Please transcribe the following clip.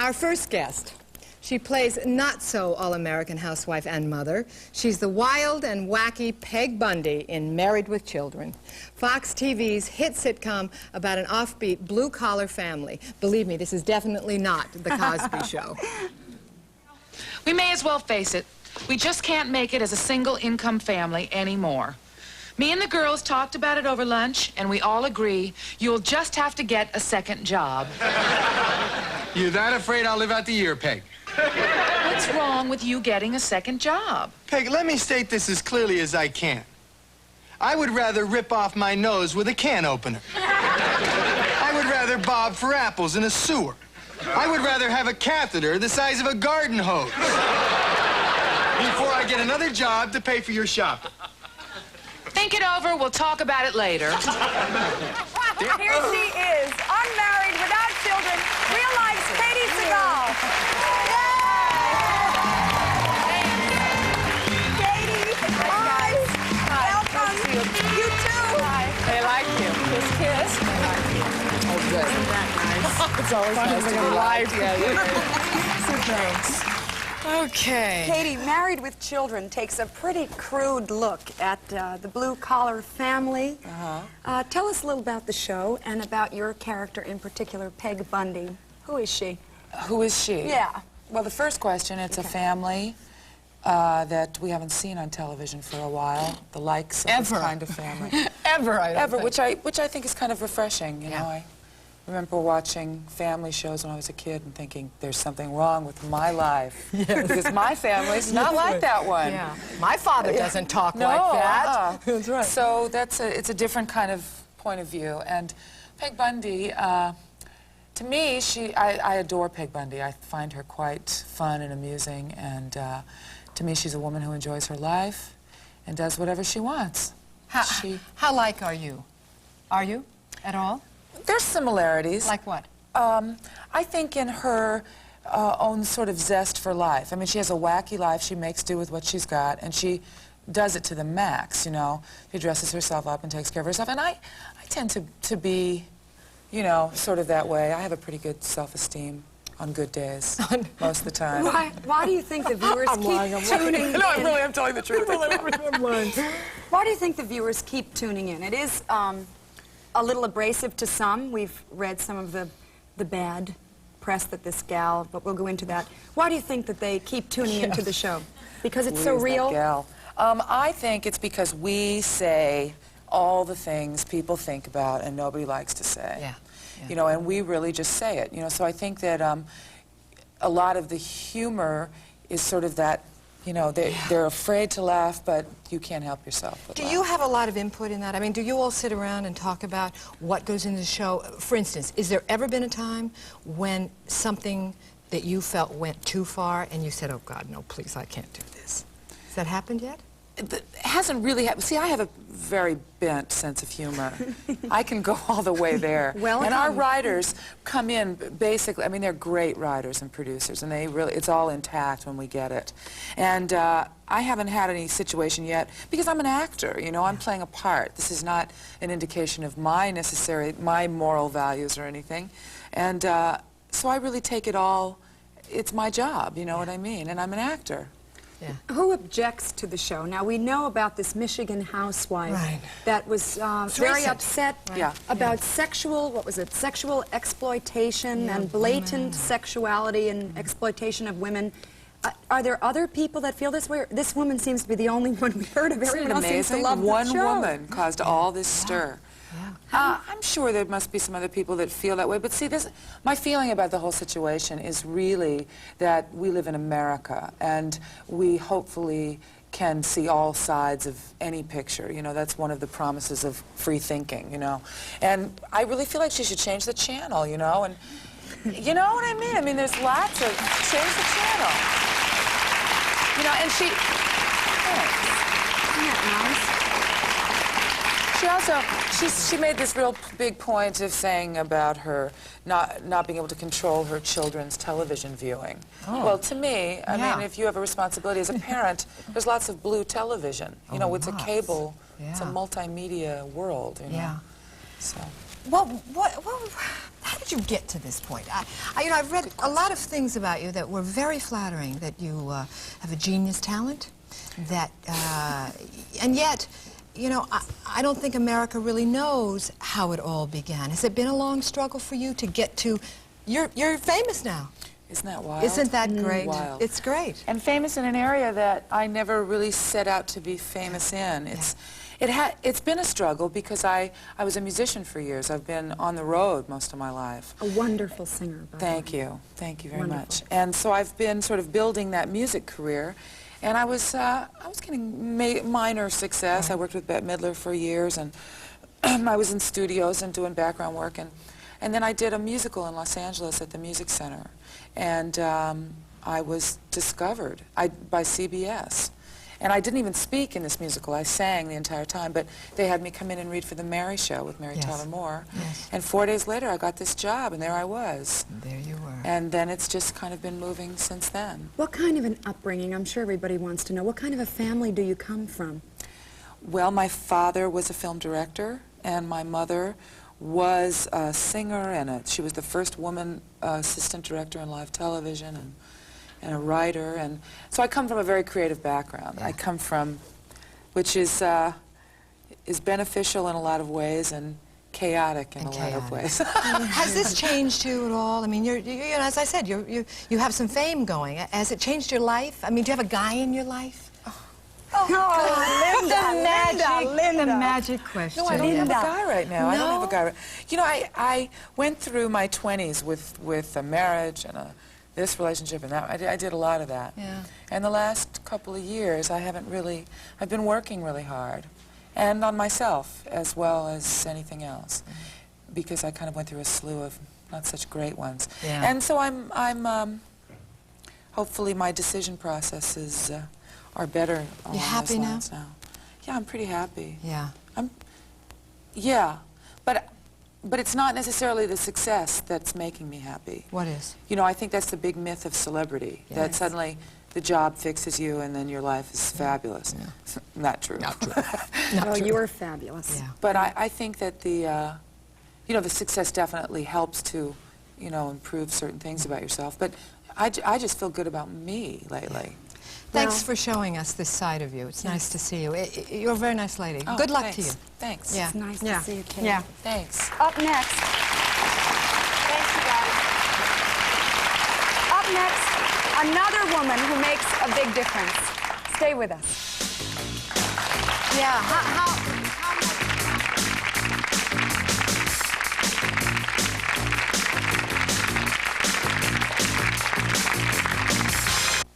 Our first guest. She plays not-so-all-American housewife and mother. She's the wild and wacky Peg Bundy in Married with Children, Fox TV's hit sitcom about an offbeat blue-collar family. Believe me, this is definitely not The Cosby Show. We may as well face it. We just can't make it as a single-income family anymore. Me and the girls talked about it over lunch, and we all agree you'll just have to get a second job. You're that afraid I'll live out the year, Peg? What's wrong with you getting a second job? Peg, let me state this as clearly as I can. I would rather rip off my nose with a can opener. I would rather bob for apples in a sewer. I would rather have a catheter the size of a garden hose before I get another job to pay for your shopping. Think it over. We'll talk about it later. Here she is, unmarried, without children, real life Katey Sagal. Katey, hi. Welcome. You too. Hi. They like you. Kiss, kiss. They like you. Oh, good. Isn't that nice? It's always nice to be liked. So thanks. Okay. Katey, Married with Children takes a pretty crude look at the blue-collar family. Tell us a little about the show and about your character in particular, Peg Bundy. Who is she? Who is she? Yeah. Well, the first question, it's a family that we haven't seen on television for a while. The likes of this kind of family. Ever, which I think is kind of refreshing, you know. I remember watching family shows when I was a kid and thinking, there's something wrong with my life. Because my family's not like that one. Yeah. My father doesn't talk like that. That's right. So it's a different kind of point of view. And Peg Bundy, to me, I adore Peg Bundy. I find her quite fun and amusing. And to me, she's a woman who enjoys her life and does whatever she wants. How like are you? Are you at all? There's similarities. Like what? I think in her own sort of zest for life. I mean, she has a wacky life. She makes do with what she's got, and she does it to the max, you know. She dresses herself up and takes care of herself. And I tend to be, you know, sort of that way. I have a pretty good self-esteem on good days, most of the time. Why do you think the viewers keep tuning in? No, I'm telling the truth. Why do you think the viewers keep tuning in? It is a little abrasive to some. We've read some of the bad press that this gal, but we'll go into that. Why do you think that they keep tuning into the show? Because it's so real? That gal. I think it's because we say all the things people think about and nobody likes to say. Yeah. You know, and we really just say it. You know, so I think that a lot of the humor is sort of that, you know, they're afraid to laugh, but you can't help yourself but Do laugh. you have a lot of input in that? I mean, do you all sit around and talk about what goes into the show? For instance, is there ever been a time when something that you felt went too far and you said, oh, God, no, please, I can't do this? Has that happened yet? It hasn't really happened. See, I have a very bent sense of humor. I can go all the way there. And our writers come in basically, I mean, they're great writers and producers, and they really, it's all intact when we get it. And I haven't had any situation yet, because I'm an actor, you know, I'm playing a part. This is not an indication of my moral values or anything. And so I really take it all, it's my job, you know what I mean? And I'm an actor. Yeah. Who objects to the show? Now, we know about this Michigan housewife that was very upset about sexual, what was it, sexual exploitation and blatant sexuality and exploitation of women. Are there other people that feel this way? This woman seems to be the only one we've heard of. Everyone else seems to love the show. One woman caused all this stir. I'm sure there must be some other people that feel that way, but see, my feeling about the whole situation is really that we live in America, and we hopefully can see all sides of any picture. You know, that's one of the promises of free thinking, you know. And I really feel like she should change the channel, you know, and you know what I mean? I mean, there's lots of, change the channel. You know, and she, Isn't that nice? She also, she made this real big point of saying about her not being able to control her children's television viewing. Well, to me, I mean, if you have a responsibility as a parent, there's lots of blue television. You know, it's a cable, it's a multimedia world, you know. So. Well, how did you get to this point? You know, I've read a lot of things about you that were very flattering, that you have a genius talent, that, and yet, you know, I don't think America really knows how it all began. Has it been a long struggle for you to get to, you're famous now. Isn't that wild? Isn't that great? Wild. It's great. And famous in an area that I never really set out to be famous in. It's been a struggle because I was a musician for years. I've been on the road most of my life. A wonderful singer, by the way. Thank you very Wonderful. much. And so I've been sort of building that music career, and I was getting minor success. I worked with Bette Midler for years, and I was in studios and doing background work, and then I did a musical in Los Angeles at the Music Center, and I was discovered by CBS. And I didn't even speak in this musical. I sang the entire time, but they had me come in and read for the Mary Show with Mary Tyler Moore. Yes. And 4 days later, I got this job, and there I was. There you were. And then it's just kind of been moving since then. What kind of an upbringing? I'm sure everybody wants to know. What kind of a family do you come from? Well, my father was a film director, and my mother was a singer, and she was the first woman assistant director in live television, and a writer, and so I come from a very creative background. I come from, which is beneficial in a lot of ways and chaotic in a lot of ways. Has this changed you at all? I mean, you know, as I said, you have some fame going. Has it changed your life? I mean, do you have a guy in your life? Linda, the magic question. No, I don't have a guy right now. I don't have a guy. No? You know, I went through my 20s with a marriage and this relationship and that. I did a lot of that. Yeah. And the last couple of years, I've been working really hard, and on myself as well as anything else, because I kind of went through a slew of not such great ones. Yeah. And so I'm hopefully my decision processes are better along You happy those lines now? Yeah, I'm pretty happy. Yeah. Yeah, but it's not necessarily the success that's making me happy. What is? You know, I think that's the big myth of celebrity, that suddenly the job fixes you and then your life is fabulous. Yeah. Not true. Not true. No, you're fabulous. Yeah. But I think that the success definitely helps to, you know, improve certain things about yourself. But I just feel good about me lately. Thanks for showing us this side of you. It's nice to see you. You're a very nice lady. Oh, Good luck thanks. to you. Thanks. Yeah. It's nice to see you, Katey. Yeah. Thanks. Up next. Thanks, you guys. Up next, another woman who makes a big difference. Stay with us. Yeah. How